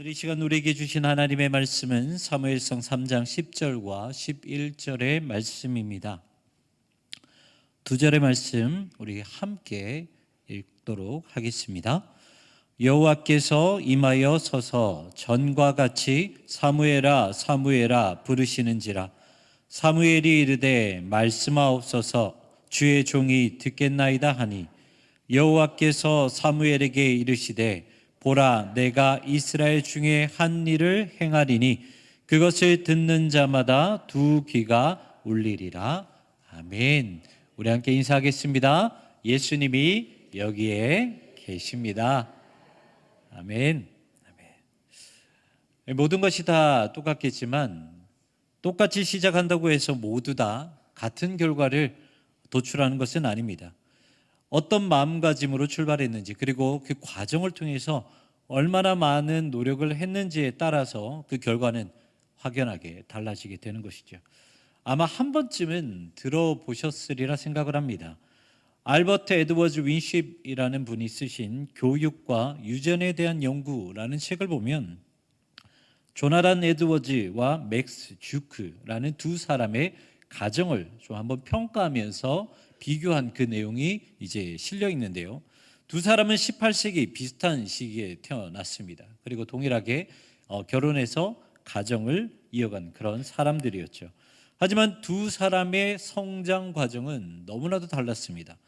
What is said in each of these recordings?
오늘 이 시간 우리에게 주신 하나님의 말씀은 사무엘상 3장 10절과 11절의 말씀입니다. 두 절의 말씀 우리 함께 읽도록 하겠습니다. 여호와께서 임하여 서서 전과 같이 사무엘아 사무엘아 부르시는지라. 사무엘이 이르되 말씀하옵소서 주의 종이 듣겠나이다 하니 여호와께서 사무엘에게 이르시되 보라 내가 이스라엘 중에 한 일을 행하리니 그것을 듣는 자마다 두 귀가 울리리라. 아멘. 우리 함께 인사하겠습니다. 예수님이 여기에 계십니다. 아멘. 아멘. 모든 것이 다 똑같겠지만 똑같이 시작한다고 해서 모두 다 같은 결과를 도출하는 것은 아닙니다. 어떤 마음가짐으로 출발했는지 그리고 그 과정을 통해서 얼마나 많은 노력을 했는지에 따라서 그 결과는 확연하게 달라지게 되는 것이죠. 아마 한 번쯤은 들어보셨으리라 생각을 합니다. 알버트 에드워즈 윈쉽이라는 분이 쓰신 교육과 유전에 대한 연구라는 책을 보면 조나단 에드워즈와 맥스 주크라는 두 사람의 가정을 좀 한번 평가하면서 비교한 그 내용이 이제 실려 있는데요. 두 사람은 18세기 비슷한 시기에 태어났습니다. 그리고 동일하게 결혼해서 가정을 이어간 그런 사람들이었죠. 하지만 두 사람의 성장 과정은 너무나도 달랐습니다.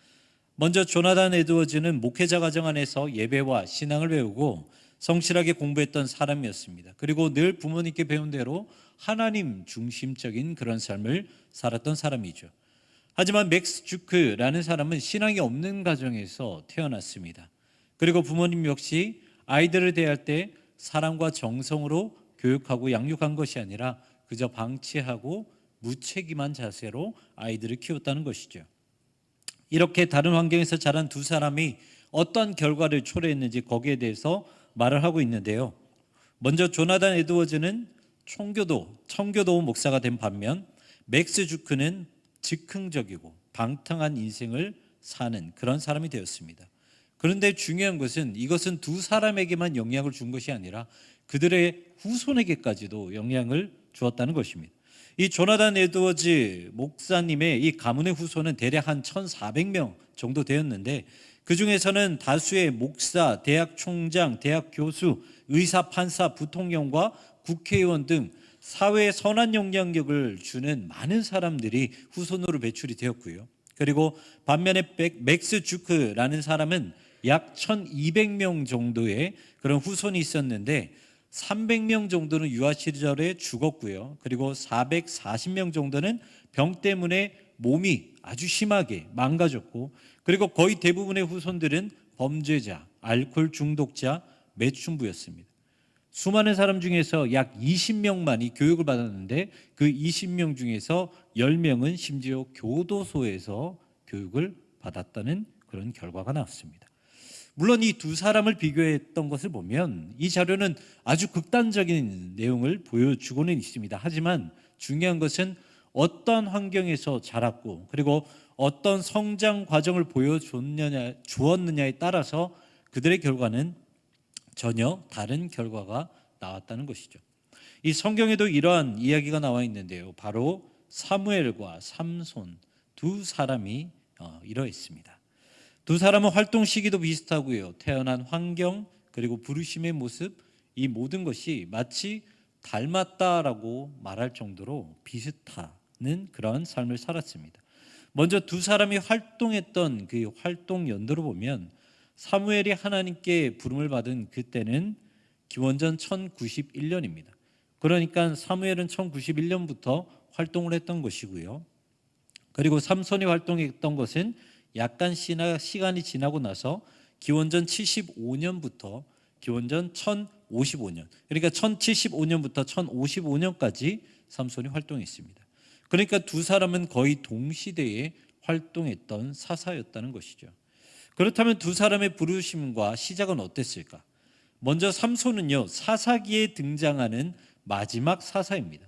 먼저 조나단 에드워즈는 목회자 가정 안에서 예배와 신앙을 배우고 성실하게 공부했던 사람이었습니다. 그리고 늘 부모님께 배운 대로 하나님 중심적인 그런 삶을 살았던 사람이죠. 하지만 맥스 주크라는 사람은 신앙이 없는 가정에서 태어났습니다. 그리고 부모님 역시 아이들을 대할 때 사랑과 정성으로 교육하고 양육한 것이 아니라 그저 방치하고 무책임한 자세로 아이들을 키웠다는 것이죠. 이렇게 다른 환경에서 자란 두 사람이 어떤 결과를 초래했는지 거기에 대해서 말을 하고 있는데요. 먼저 조나단 에드워즈는 청교도 목사가 된 반면 맥스 주크는 즉흥적이고 방탕한 인생을 사는 그런 사람이 되었습니다. 그런데 중요한 것은 이것은 두 사람에게만 영향을 준 것이 아니라 그들의 후손에게까지도 영향을 주었다는 것입니다. 이 조나단 에드워즈 목사님의 이 가문의 후손은 대략 한 1,400명 정도 되었는데 그 중에서는 다수의 목사, 대학 총장, 대학 교수, 의사, 판사, 부통령과 국회의원 등 사회에 선한 영향력을 주는 많은 사람들이 후손으로 배출이 되었고요. 그리고 반면에 맥스 주크라는 사람은 약 1,200명 정도의 그런 후손이 있었는데 300명 정도는 유아 시절에 죽었고요. 그리고 440명 정도는 병 때문에 몸이 아주 심하게 망가졌고 그리고 거의 대부분의 후손들은 범죄자, 알코올 중독자, 매춘부였습니다. 수많은 사람 중에서 약 20명만이 교육을 받았는데 그 20명 중에서 10명은 심지어 교도소에서 교육을 받았다는 그런 결과가 나왔습니다. 물론 이 두 사람을 비교했던 것을 보면 이 자료는 아주 극단적인 내용을 보여주고는 있습니다. 하지만 중요한 것은 어떤 환경에서 자랐고 그리고 어떤 성장 과정을 보여주었느냐에 따라서 그들의 결과는 전혀 다른 결과가 나왔다는 것이죠. 이 성경에도 이러한 이야기가 나와 있는데요. 바로 사무엘과 삼손 두 사람이 이러했습니다. 두 사람은 활동 시기도 비슷하고요. 태어난 환경 그리고 부르심의 모습 이 모든 것이 마치 닮았다라고 말할 정도로 비슷한 그런 삶을 살았습니다. 먼저 두 사람이 활동했던 그 활동 연도를 보면 사무엘이 하나님께 부름을 받은 그때는 기원전 1091년입니다. 그러니까 사무엘은 1091년부터 활동을 했던 것이고요. 그리고 삼손이 활동했던 것은 약간 시간이 지나고 나서 기원전 75년부터 기원전 1055년 그러니까 1075년부터 1055년까지 삼손이 활동했습니다. 그러니까 두 사람은 거의 동시대에 활동했던 사사였다는 것이죠. 그렇다면 두 사람의 부르심과 시작은 어땠을까? 먼저 삼손은요, 사사기에 등장하는 마지막 사사입니다.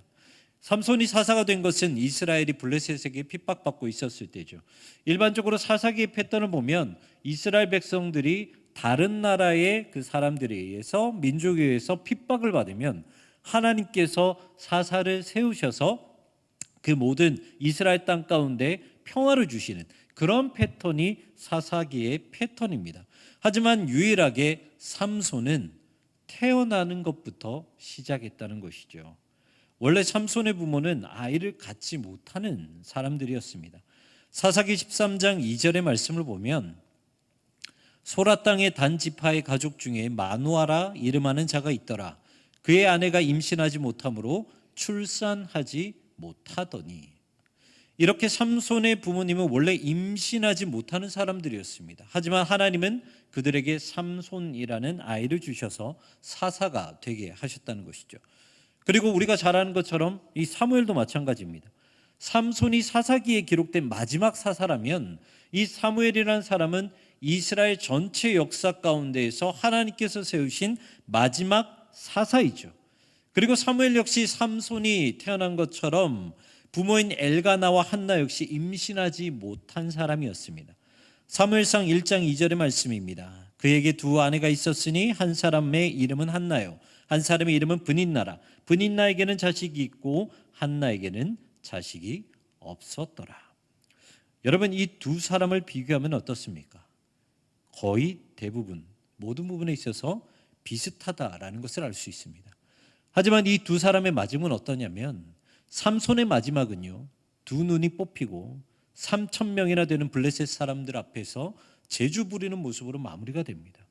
삼손이 사사가 된 것은 이스라엘이 블레셋에게 핍박받고 있었을 때죠. 일반적으로 사사기의 패턴을 보면 이스라엘 백성들이 다른 나라의 그 사람들에 의해서 민족에 의해서 핍박을 받으면 하나님께서 사사를 세우셔서 그 모든 이스라엘 땅 가운데 평화를 주시는 그런 패턴이 사사기의 패턴입니다. 하지만 유일하게 삼손은 태어나는 것부터 시작했다는 것이죠. 원래 삼손의 부모는 아이를 갖지 못하는 사람들이었습니다. 사사기 13장 2절의 말씀을 보면 소라 땅의 단 지파의 가족 중에 마누아라 이름하는 자가 있더라. 그의 아내가 임신하지 못하므로 출산하지 못하더니. 이렇게 삼손의 부모님은 원래 임신하지 못하는 사람들이었습니다. 하지만 하나님은 그들에게 삼손이라는 아이를 주셔서 사사가 되게 하셨다는 것이죠. 그리고 우리가 잘 아는 것처럼 이 사무엘도 마찬가지입니다. 삼손이 사사기에 기록된 마지막 사사라면 이 사무엘이라는 사람은 이스라엘 전체 역사 가운데에서 하나님께서 세우신 마지막 사사이죠. 그리고 사무엘 역시 삼손이 태어난 것처럼 부모인 엘가나와 한나 역시 임신하지 못한 사람이었습니다. 사무엘상 1장 2절의 말씀입니다. 그에게 두 아내가 있었으니 한 사람의 이름은 한나요, 한 사람의 이름은 브닌나라. 브닌나에게는 자식이 있고 한나에게는 자식이 없었더라. 여러분, 이 두 사람을 비교하면 어떻습니까? 거의 대부분 모든 부분에 있어서 비슷하다라는 것을 알 수 있습니다. 하지만 이 두 사람의 마지막은 어떠냐면 삼손의 마지막은요, 두 눈이 뽑히고 3,000명이나 되는 블레셋 사람들 앞에서 제주 부리는 모습으로 마무리가 됩니다.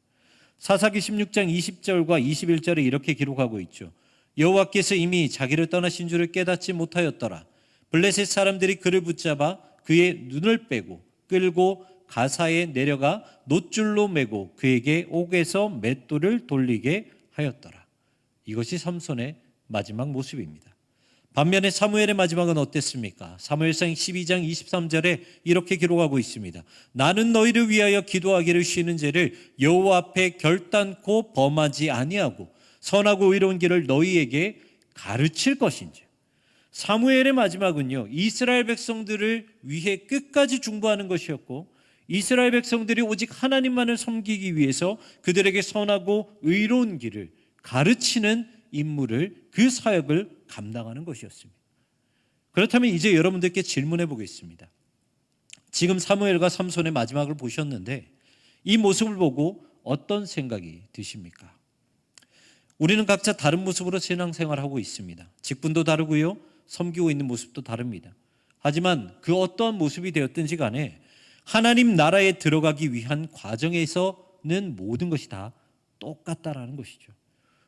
사사기 16장 20절과 21절에 이렇게 기록하고 있죠. 여호와께서 이미 자기를 떠나신 줄을 깨닫지 못하였더라. 블레셋 사람들이 그를 붙잡아 그의 눈을 빼고 끌고 가사에 내려가 놋줄로 매고 그에게 옥에서 맷돌을 돌리게 하였더라. 이것이 삼손의 마지막 모습입니다. 반면에 사무엘의 마지막은 어땠습니까? 사무엘상 12장 23절에 이렇게 기록하고 있습니다. 나는 너희를 위하여 기도하기를 쉬는 죄를 여호와 앞에 결단코 범하지 아니하고 선하고 의로운 길을 너희에게 가르칠 것인지. 사무엘의 마지막은요, 이스라엘 백성들을 위해 끝까지 중보하는 것이었고 이스라엘 백성들이 오직 하나님만을 섬기기 위해서 그들에게 선하고 의로운 길을 가르치는 임무를, 그 사역을 감당하는 것이었습니다. 그렇다면 이제 여러분들께 질문해 보겠습니다. 지금 사무엘과 삼손의 마지막을 보셨는데 이 모습을 보고 어떤 생각이 드십니까? 우리는 각자 다른 모습으로 신앙생활하고 있습니다. 직분도 다르고요, 섬기고 있는 모습도 다릅니다. 하지만 그 어떠한 모습이 되었든지 간에 하나님 나라에 들어가기 위한 과정에서는 모든 것이 다 똑같다라는 것이죠.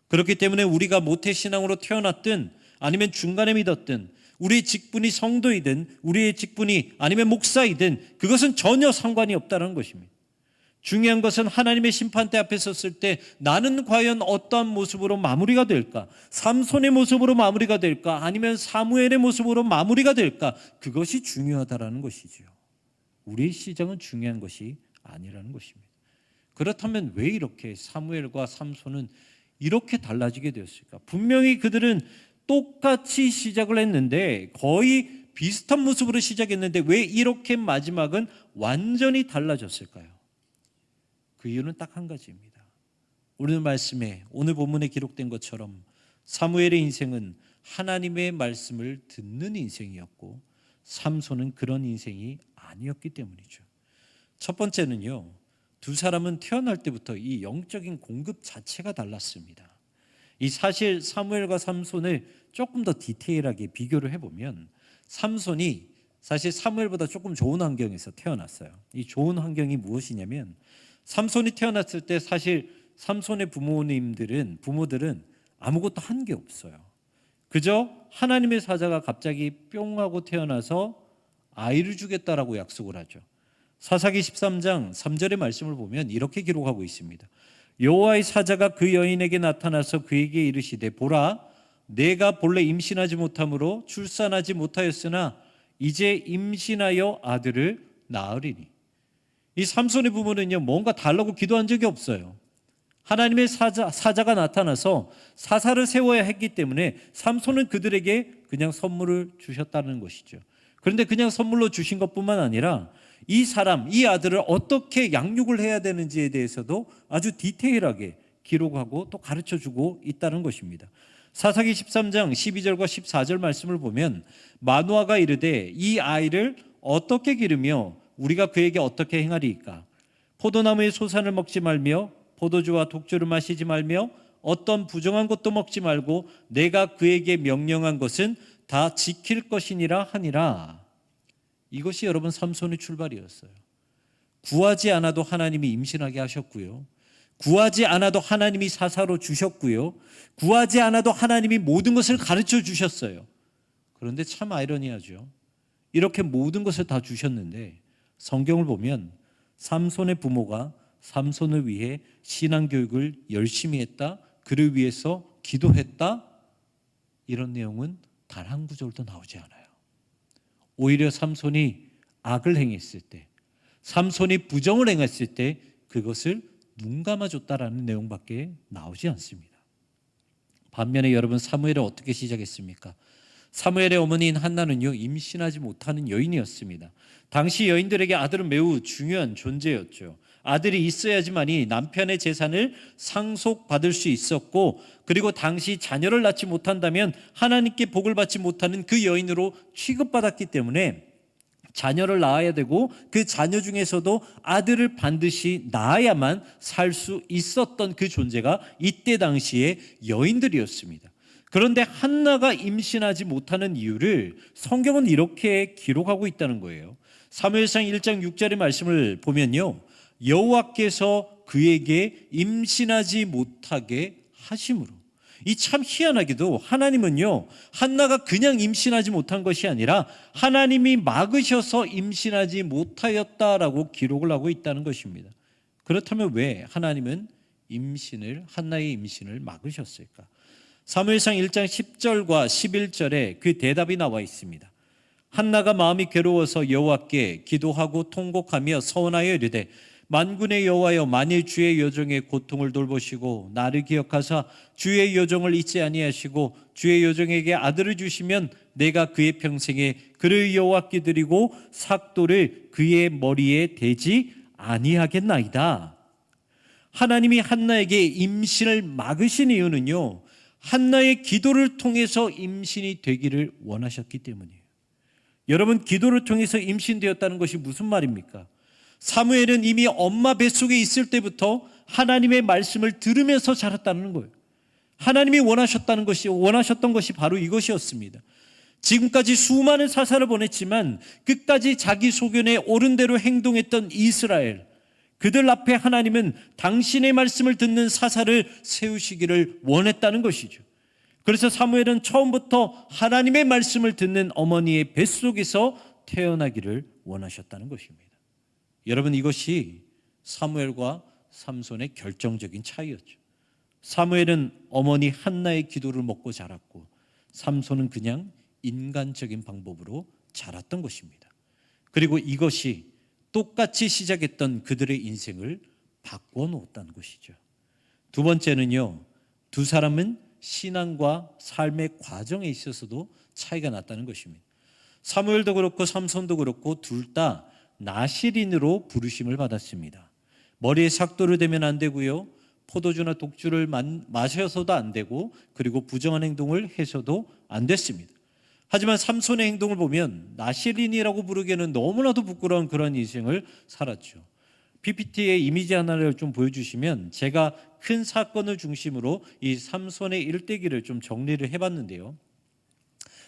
그렇기 때문에 우리가 모태신앙으로 태어났든 아니면 중간에 믿었든 우리의 직분이 성도이든 우리의 직분이 아니면 목사이든 그것은 전혀 상관이 없다는 것입니다. 중요한 것은 하나님의 심판대 앞에 섰을 때 나는 과연 어떠한 모습으로 마무리가 될까? 삼손의 모습으로 마무리가 될까? 아니면 사무엘의 모습으로 마무리가 될까? 그것이 중요하다라는 것이죠. 우리의 시장은 중요한 것이 아니라는 것입니다. 그렇다면 왜 이렇게 사무엘과 삼손은 이렇게 달라지게 되었을까? 분명히 그들은 똑같이 시작을 했는데 거의 비슷한 모습으로 시작했는데 왜 이렇게 마지막은 완전히 달라졌을까요? 그 이유는 딱 한 가지입니다. 오늘 말씀에, 오늘 본문에 기록된 것처럼 사무엘의 인생은 하나님의 말씀을 듣는 인생이었고 삼손은 그런 인생이 아니었기 때문이죠. 첫 번째는요, 두 사람은 태어날 때부터 이 영적인 공급 자체가 달랐습니다. 이 사실 사무엘과 삼손을 조금 더 디테일하게 비교를 해보면 삼손이 사실 사무엘보다 조금 좋은 환경에서 태어났어요. 이 좋은 환경이 무엇이냐면 삼손이 태어났을 때 사실 삼손의 부모들은 아무것도 한 게 없어요. 그저 하나님의 사자가 갑자기 뿅 하고 태어나서 아이를 주겠다라고 약속을 하죠. 사사기 13장 3절의 말씀을 보면 이렇게 기록하고 있습니다. 여호와의 사자가 그 여인에게 나타나서 그에게 이르시되 보라, 내가 본래 임신하지 못함으로 출산하지 못하였으나 이제 임신하여 아들을 낳으리니. 이 삼손의 부모는요, 뭔가 달라고 기도한 적이 없어요. 하나님의 사자가 나타나서 사사를 세워야 했기 때문에 삼손은 그들에게 그냥 선물을 주셨다는 것이죠. 그런데 그냥 선물로 주신 것뿐만 아니라 이 사람, 이 아들을 어떻게 양육을 해야 되는지에 대해서도 아주 디테일하게 기록하고 또 가르쳐주고 있다는 것입니다. 사사기 13장 12절과 14절 말씀을 보면 마노아가 이르되 이 아이를 어떻게 기르며 우리가 그에게 어떻게 행하리이까? 포도나무의 소산을 먹지 말며 포도주와 독주를 마시지 말며 어떤 부정한 것도 먹지 말고 내가 그에게 명령한 것은 다 지킬 것이니라 하니라. 이것이 여러분 삼손의 출발이었어요. 구하지 않아도 하나님이 임신하게 하셨고요. 구하지 않아도 하나님이 사사로 주셨고요. 구하지 않아도 하나님이 모든 것을 가르쳐 주셨어요. 그런데 참 아이러니하죠. 이렇게 모든 것을 다 주셨는데 성경을 보면 삼손의 부모가 삼손을 위해 신앙교육을 열심히 했다, 그를 위해서 기도했다, 이런 내용은 단 한 구절도 나오지 않아요. 오히려 삼손이 악을 행했을 때, 삼손이 부정을 행했을 때 그것을 눈감아줬다라는 내용밖에 나오지 않습니다. 반면에 여러분 사무엘은 어떻게 시작했습니까? 사무엘의 어머니인 한나는요, 임신하지 못하는 여인이었습니다. 당시 여인들에게 아들은 매우 중요한 존재였죠. 아들이 있어야지만이 남편의 재산을 상속받을 수 있었고, 그리고 당시 자녀를 낳지 못한다면 하나님께 복을 받지 못하는 그 여인으로 취급받았기 때문에 자녀를 낳아야 되고 그 자녀 중에서도 아들을 반드시 낳아야만 살 수 있었던 그 존재가 이때 당시의 여인들이었습니다. 그런데 한나가 임신하지 못하는 이유를 성경은 이렇게 기록하고 있다는 거예요. 사무엘상 1장 6절의 말씀을 보면요, 여호와께서 그에게 임신하지 못하게 하심으로. 이 참 희한하게도 하나님은요, 한나가 그냥 임신하지 못한 것이 아니라 하나님이 막으셔서 임신하지 못하였다라고 기록을 하고 있다는 것입니다. 그렇다면 왜 하나님은 한나의 임신을 막으셨을까? 사무엘상 1장 10절과 11절에 그 대답이 나와 있습니다. 한나가 마음이 괴로워서 여호와께 기도하고 통곡하며 서원하여 이르되 만군의 여호와여, 만일 주의 여종의 고통을 돌보시고 나를 기억하사 주의 여종을 잊지 아니하시고 주의 여종에게 아들을 주시면 내가 그의 평생에 그를 여호와께 드리고 삭도를 그의 머리에 대지 아니하겠나이다. 하나님이 한나에게 임신을 막으신 이유는요, 한나의 기도를 통해서 임신이 되기를 원하셨기 때문이에요. 여러분, 기도를 통해서 임신되었다는 것이 무슨 말입니까? 사무엘은 이미 엄마 뱃속에 있을 때부터 하나님의 말씀을 들으면서 자랐다는 거예요. 하나님이 원하셨던 것이 바로 이것이었습니다. 지금까지 수많은 사사를 보냈지만 끝까지 자기 소견에 옳은 대로 행동했던 이스라엘, 그들 앞에 하나님은 당신의 말씀을 듣는 사사를 세우시기를 원했다는 것이죠. 그래서 사무엘은 처음부터 하나님의 말씀을 듣는 어머니의 뱃속에서 태어나기를 원하셨다는 것입니다. 여러분, 이것이 사무엘과 삼손의 결정적인 차이였죠. 사무엘은 어머니 한나의 기도를 먹고 자랐고 삼손은 그냥 인간적인 방법으로 자랐던 것입니다. 그리고 이것이 똑같이 시작했던 그들의 인생을 바꾸어 놓았다는 것이죠. 두 번째는요, 두 사람은 신앙과 삶의 과정에 있어서도 차이가 났다는 것입니다. 사무엘도 그렇고 삼손도 그렇고 둘 다 나실인으로 부르심을 받았습니다. 머리에 삭도를 대면 안 되고요, 포도주나 독주를 마셔서도 안 되고, 그리고 부정한 행동을 해서도 안 됐습니다. 하지만 삼손의 행동을 보면 나실인이라고 부르기에는 너무나도 부끄러운 그런 인생을 살았죠. PPT의 이미지 하나를 좀 보여주시면 제가 큰 사건을 중심으로 이 삼손의 일대기를 좀 정리를 해봤는데요.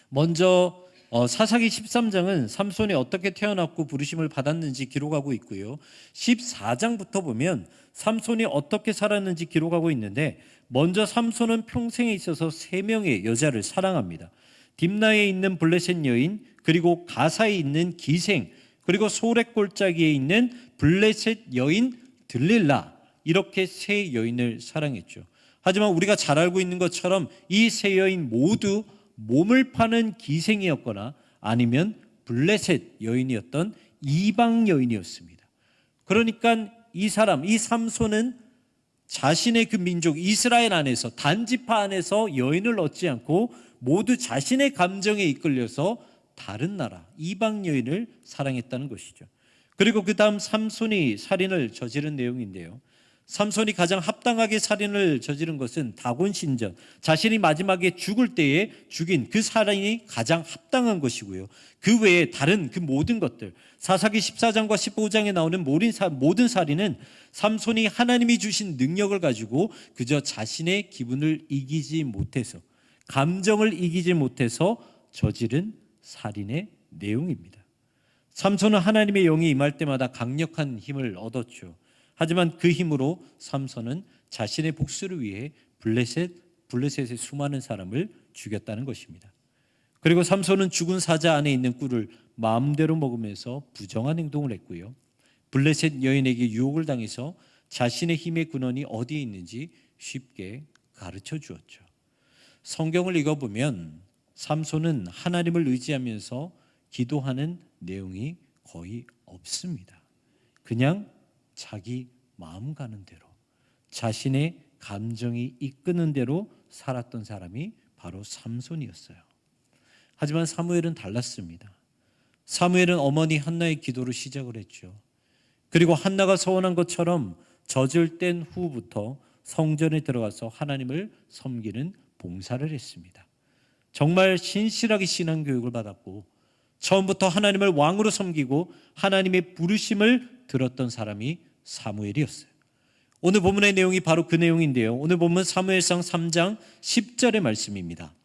먼저 사사기 13장은 삼손이 어떻게 태어났고 부르심을 받았는지 기록하고 있고요. 14장부터 보면 삼손이 어떻게 살았는지 기록하고 있는데, 먼저 삼손은 평생에 있어서 3명의 여자를 사랑합니다. 딥나에 있는 블레셋 여인, 그리고 가사에 있는 기생, 그리고 소렛 골짜기에 있는 블레셋 여인 들릴라, 이렇게 3 여인을 사랑했죠. 하지만 우리가 잘 알고 있는 것처럼 이 3 여인 모두 몸을 파는 기생이었거나 아니면 블레셋 여인이었던 이방 여인이었습니다. 그러니까 이 삼손은 자신의 그 민족 이스라엘 안에서, 단지파 안에서 여인을 얻지 않고 모두 자신의 감정에 이끌려서 다른 나라 이방 여인을 사랑했다는 것이죠. 그리고 그 다음 삼손이 살인을 저지른 내용인데요. 삼손이 가장 합당하게 살인을 저지른 것은 다곤신전, 자신이 마지막에 죽을 때에 죽인 그 살인이 가장 합당한 것이고요. 그 외에 다른 그 모든 것들, 사사기 14장과 15장에 나오는 모든 살인은 삼손이 하나님이 주신 능력을 가지고 그저 자신의 기분을 이기지 못해서, 감정을 이기지 못해서 저지른 살인의 내용입니다. 삼손은 하나님의 영이 임할 때마다 강력한 힘을 얻었죠. 하지만 그 힘으로 삼손은 자신의 복수를 위해 블레셋의 수많은 사람을 죽였다는 것입니다. 그리고 삼손은 죽은 사자 안에 있는 꿀을 마음대로 먹으면서 부정한 행동을 했고요. 블레셋 여인에게 유혹을 당해서 자신의 힘의 근원이 어디에 있는지 쉽게 가르쳐 주었죠. 성경을 읽어보면 삼손은 하나님을 의지하면서 기도하는 내용이 거의 없습니다. 그냥 자기 마음 가는 대로, 자신의 감정이 이끄는 대로 살았던 사람이 바로 삼손이었어요. 하지만 사무엘은 달랐습니다. 사무엘은 어머니 한나의 기도로 시작을 했죠. 그리고 한나가 서원한 것처럼 젖을 뗀 후부터 성전에 들어가서 하나님을 섬기는 봉사를 했습니다. 정말 신실하게 신앙 교육을 받았고 처음부터 하나님을 왕으로 섬기고 하나님의 부르심을 들었던 사람이 사무엘이었어요. 오늘 본문의 내용이 바로 그 내용인데요. 오늘 본문 사무엘상 3장 10절의 말씀입니다.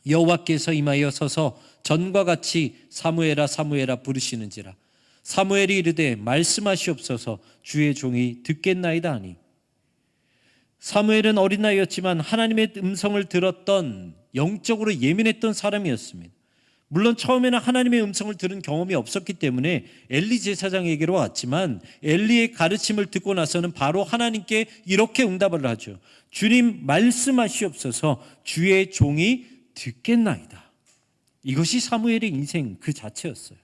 여호와께서 임하여 서서 전과 같이 사무엘아 사무엘아 부르시는지라. 사무엘이 이르되 말씀하시옵소서 주의 종이 듣겠나이다 하니. 사무엘은 어린 나이였지만 하나님의 음성을 들었던, 영적으로 예민했던 사람이었습니다. 물론 처음에는 하나님의 음성을 들은 경험이 없었기 때문에 엘리 제사장에게로 왔지만 엘리의 가르침을 듣고 나서는 바로 하나님께 이렇게 응답을 하죠. 주님 말씀하시옵소서 주의 종이 듣겠나이다. 이것이 사무엘의 인생 그 자체였어요.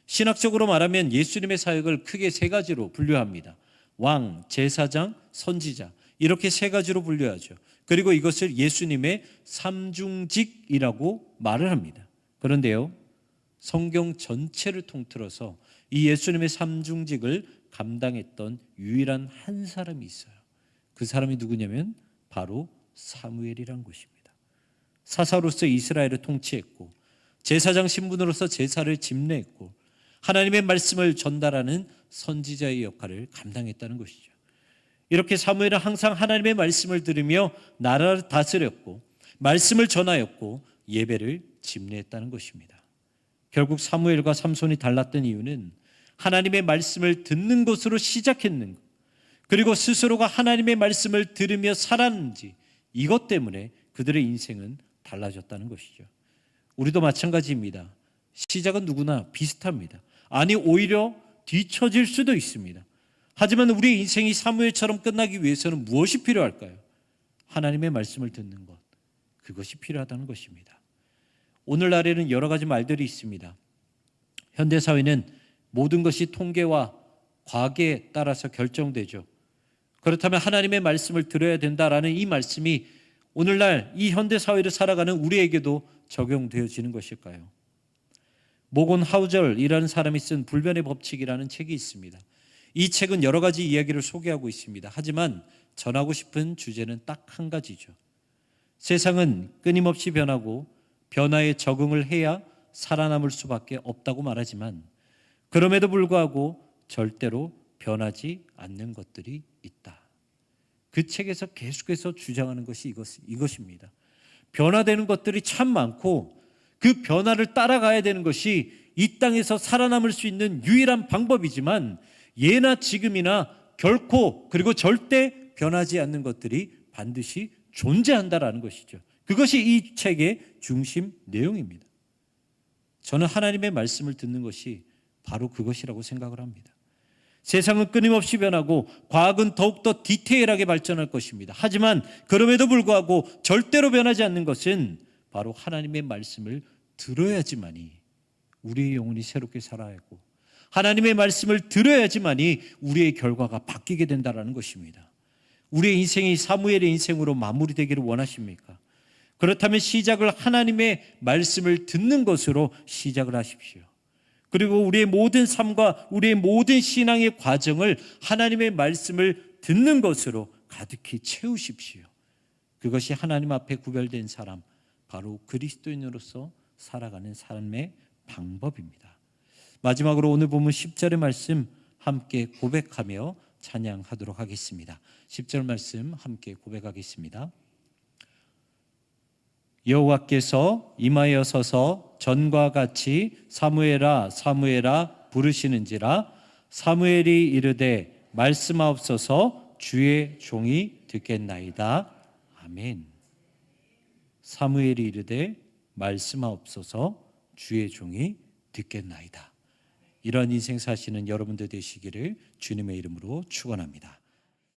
신학적으로 말하면 예수님의 사역을 크게 세 가지로 분류합니다. 왕, 제사장, 선지자, 이렇게 세 가지로 분류하죠. 그리고 이것을 예수님의 삼중직이라고 말을 합니다. 그런데요, 성경 전체를 통틀어서 이 예수님의 삼중직을 감당했던 유일한 한 사람이 있어요. 그 사람이 누구냐면 바로 사무엘이란 것입니다. 사사로서 이스라엘을 통치했고 제사장 신분으로서 제사를 집례했고 하나님의 말씀을 전달하는 선지자의 역할을 감당했다는 것이죠. 이렇게 사무엘은 항상 하나님의 말씀을 들으며 나라를 다스렸고 말씀을 전하였고 예배를 집례했다는 것입니다. 결국 사무엘과 삼손이 달랐던 이유는 하나님의 말씀을 듣는 것으로 시작했는 것, 그리고 스스로가 하나님의 말씀을 들으며 살았는지, 이것 때문에 그들의 인생은 달라졌다는 것이죠. 우리도 마찬가지입니다. 시작은 누구나 비슷합니다. 아니 오히려 뒤처질 수도 있습니다. 하지만 우리의 인생이 사무엘처럼 끝나기 위해서는 무엇이 필요할까요? 하나님의 말씀을 듣는 것, 그것이 필요하다는 것입니다. 오늘날에는 여러 가지 말들이 있습니다. 현대사회는 모든 것이 통계와 과학에 따라서 결정되죠. 그렇다면 하나님의 말씀을 들어야 된다라는 이 말씀이 오늘날 이 현대사회를 살아가는 우리에게도 적용되어지는 것일까요? 모건 하우절이라는 사람이 쓴 불변의 법칙이라는 책이 있습니다. 이 책은 여러 가지 이야기를 소개하고 있습니다. 하지만 전하고 싶은 주제는 딱 한 가지죠. 세상은 끊임없이 변하고 변화에 적응을 해야 살아남을 수밖에 없다고 말하지만 그럼에도 불구하고 절대로 변하지 않는 것들이 있다. 그 책에서 계속해서 주장하는 것이 이것입니다. 변화되는 것들이 참 많고 그 변화를 따라가야 되는 것이 이 땅에서 살아남을 수 있는 유일한 방법이지만 예나 지금이나 결코 그리고 절대 변하지 않는 것들이 반드시 존재한다라는 것이죠. 그것이 이 책의 중심 내용입니다. 저는 하나님의 말씀을 듣는 것이 바로 그것이라고 생각을 합니다. 세상은 끊임없이 변하고 과학은 더욱더 디테일하게 발전할 것입니다. 하지만 그럼에도 불구하고 절대로 변하지 않는 것은 바로 하나님의 말씀을 들어야지만이 우리의 영혼이 새롭게 살아야 하고 하나님의 말씀을 들어야지만이 우리의 결과가 바뀌게 된다는 것입니다. 우리의 인생이 사무엘의 인생으로 마무리되기를 원하십니까? 그렇다면 시작을 하나님의 말씀을 듣는 것으로 시작을 하십시오. 그리고 우리의 모든 삶과 우리의 모든 신앙의 과정을 하나님의 말씀을 듣는 것으로 가득히 채우십시오. 그것이 하나님 앞에 구별된 사람, 바로 그리스도인으로서 살아가는 삶의 방법입니다. 마지막으로 오늘 본문 10절의 말씀 함께 고백하며 찬양하도록 하겠습니다. 10절 말씀 함께 고백하겠습니다. 여호와께서 임하여 서서 전과 같이 사무엘아 사무엘아 부르시는지라. 사무엘이 이르되 말씀하옵소서 주의 종이 듣겠나이다. 아멘. 사무엘이 이르되 말씀하옵소서 주의 종이 듣겠나이다. 이런 인생 사시는 여러분들 되시기를 주님의 이름으로 축원합니다.